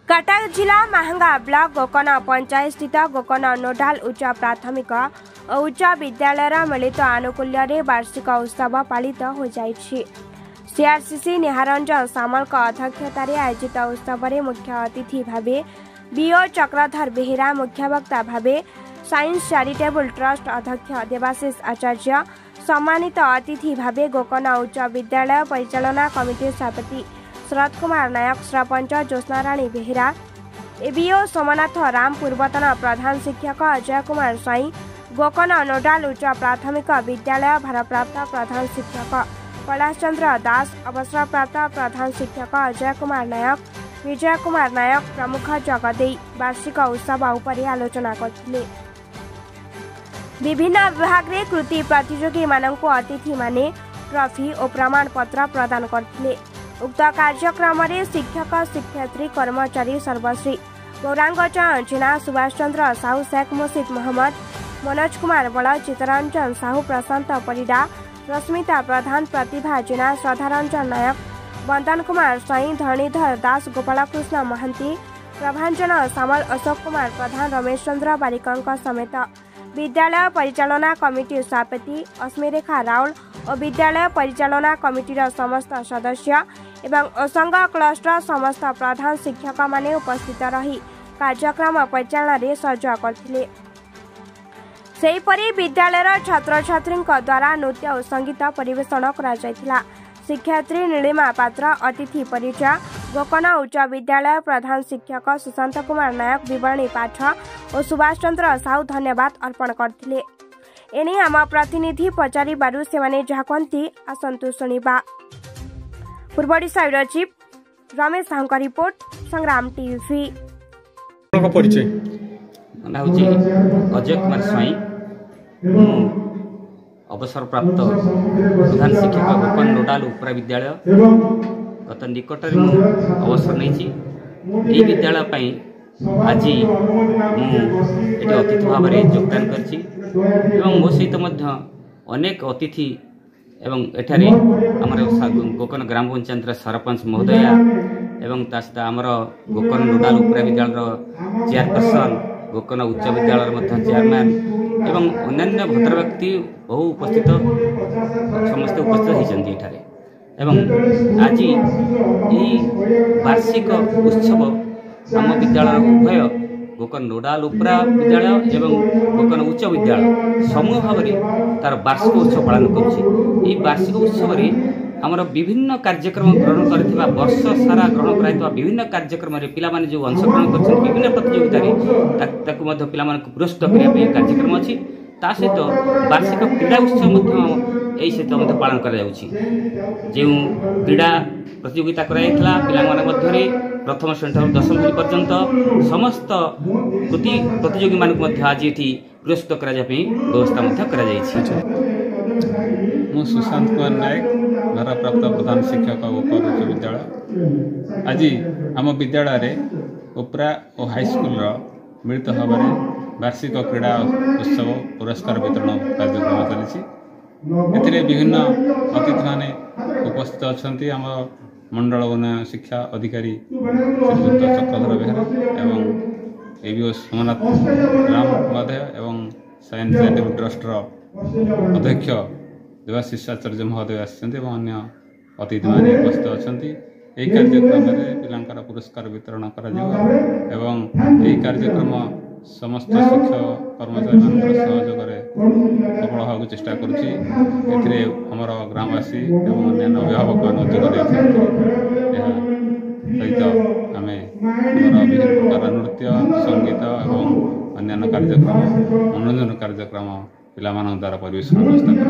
कटक जिला महंगा ब्लॉक गोकर्ण पंचायत स्थित गोकर्ण नोडाल उच्च प्राथमिक और उच्च विद्यालय मिलित आनुकूल्य वार्षिक उत्सव पालित हो जाइछि। सीआरसीसी निहारंजन सामल अध्यक्षतार आयोजित उत्सव में मुख्य अतिथि भावे बीओ चक्रधर बेहेरा, मुख्य वक्ता भावे साइंस चैरिटेबल ट्रस्ट अध्यक्ष देवाशीष आचार्य, सम्मानित अतिथि भावे गोकर्ण उच्च विद्यालय परिचालना कमिटी सभापति शरद कुमार नायक, सरपंच ज्योत्स्ना राणी बेहेरा, एबीओ सोमनाथ राम, पूर्वतन प्रधान शिक्षक अजय कुमार स्वाई, गोकर्ण नोडाल उच्च प्राथमिक विद्यालय भारप्राप्त प्रधान शिक्षक कैलाश चंद्र दास, अवसरप्राप्त प्रधान शिक्षक अजय कुमार नायक, विजय कुमार नायक प्रमुख जगदे वार्षिक उत्सव उपरि आलोचना करथिले। विभिन्न विभाग रे कृति प्रतियोगी माननकु अतिथि माने ट्रॉफी और प्रमाण पत्र प्रदान करथिले। उक्त कार्यक्रम में शिक्षक, शिक्षयित्री, कर्मचारी सर्वश्री गौरांग जेना, सुभाष चंद्र साहू, शेख मुर्शिद मोहम्मद, मनोज कुमार बल, चितरंजन साहू, प्रशांत परिडा, रश्मिता प्रधान, प्रतिभा जेना, श्रद्धारंजन नायक, बंदन कुमार स्वाई, धरणीधर दास, गोपालकृष्ण महांती, प्रभांजन सामल, अशोक कुमार प्रधान, रमेश चंद्र बारिक समेत विद्यालय परिचालना कमिटी सभापति अस्मिरेखा राउल और विद्यालय परिचालना कमिटीर समस्त सदस्य एवं असंग क्लस्टर समस्त प्रधान शिक्षक माने उपस्थित रही कार्यक्रम परिचालन में सहयोग करथिले। सेहीपरि विद्यालय छात्र छात्री द्वारा नृत्य और संगीत परिवेषण करा जायथिला। शिक्षयित्री नीलिमा पात्र अतिथि परिचय, गोकर्ण उच्च विद्यालय प्रधान शिक्षक सुशांत कुमार नायक विवरणी पाठ और सुभाष चंद्र साहू धन्यवाद अर्पण करथिले। एने आम प्रतिनिधि पचारि बारु सेमाने जहा कहंती आसंतु सुनिबा। पूर्वोडिशा ब्यूरो चीफ रमेश साहू का रिपोर्ट, संग्राम टीवी। परिचय अजय कुमार स्वाई, अवसर प्राप्त प्रधान शिक्षक गोकर्ण नोडाल उप्रा विद्यालय। गत निकट अवसर नहीं विद्यालय आज मुझे अतिथि भाव में योगदान कर मो सहित अनेक अतिथि एवं एठारे आमर गोकर्ण ग्राम पंचायत सरपंच महोदया एवं सहित आमर गोकर्ण नोडाल उप्रा विद्यालय चेयरपर्सन, गोकर्ण उच्च विद्यालय चेयरमैन एवं अन्य भद्र व्यक्ति बहु उपस्थित समस्त उपस्थित होती एवं आज यही वार्षिक उत्सव आम विद्यालय उभय गोकर्ण नोडाल उप्रा विद्यालय एवं गोकर्ण उच्च विद्यालय समूह भाव में तार वार्षिक उत्सव पालन करुच्ची। वार्षिक उत्सव आमर विभिन्न कार्यक्रम ग्रहण कर वर्ष सारा ग्रहण कर विभिन्न कार्यक्रम पिलामाने जो अंशग्रहण कर विभिन्न प्रतियोगिता पिला पुरस्कृत करने कार्यक्रम अच्छी ता सहित वार्षिक क्रीड़ा उत्सव यही सहित पालन कर जो क्रीड़ा प्रतियोगिता कराइला पिलाने प्रथम श्रेणी 10वीं पर्यंत समस्त प्रतियोगी मानक आज ये पुरस्कृत करने व्यवस्था कर। मु सुशांत कुमार नायक, भारप्राप्त प्रधान शिक्षक गोकर्ण उच्च विद्यालय। आज आम विद्यालय उप्रा और हाईस्कल मिलित भाव में वार्षिक क्रीड़ा उत्सव पुरस्कार वितरण कार्यक्रम चली। विभिन्न अतिथि माने उपस्थित अच्छा आम मंडल उन्नयन शिक्षा अधिकारी श्रीयुक्त चक्रधर बेहेरा एवं एबीओ सोमनाथ राम महोदय एवं साइंस चैरिटेबल ट्रस्ट अध्यक्ष देवाशीष आचार्य महोदय अन्य अतिथि माने उपस्थित अच्छा। यही कार्यक्रम में पिलांकर पुरस्कार वितरण कर कार्यक्रम समस्त शिक्षक कर्मचारी सहयोग सफल होगा चेष्टा करमर ग्रामवासी एवं अन्य अभिभावक जोग सहित आम विभिन्न प्रकार नृत्य, संगीत और अन्य कार्यक्रम मनोरंजन कार्यक्रम पिला द्वारा परिवेषण व्यवस्था कर।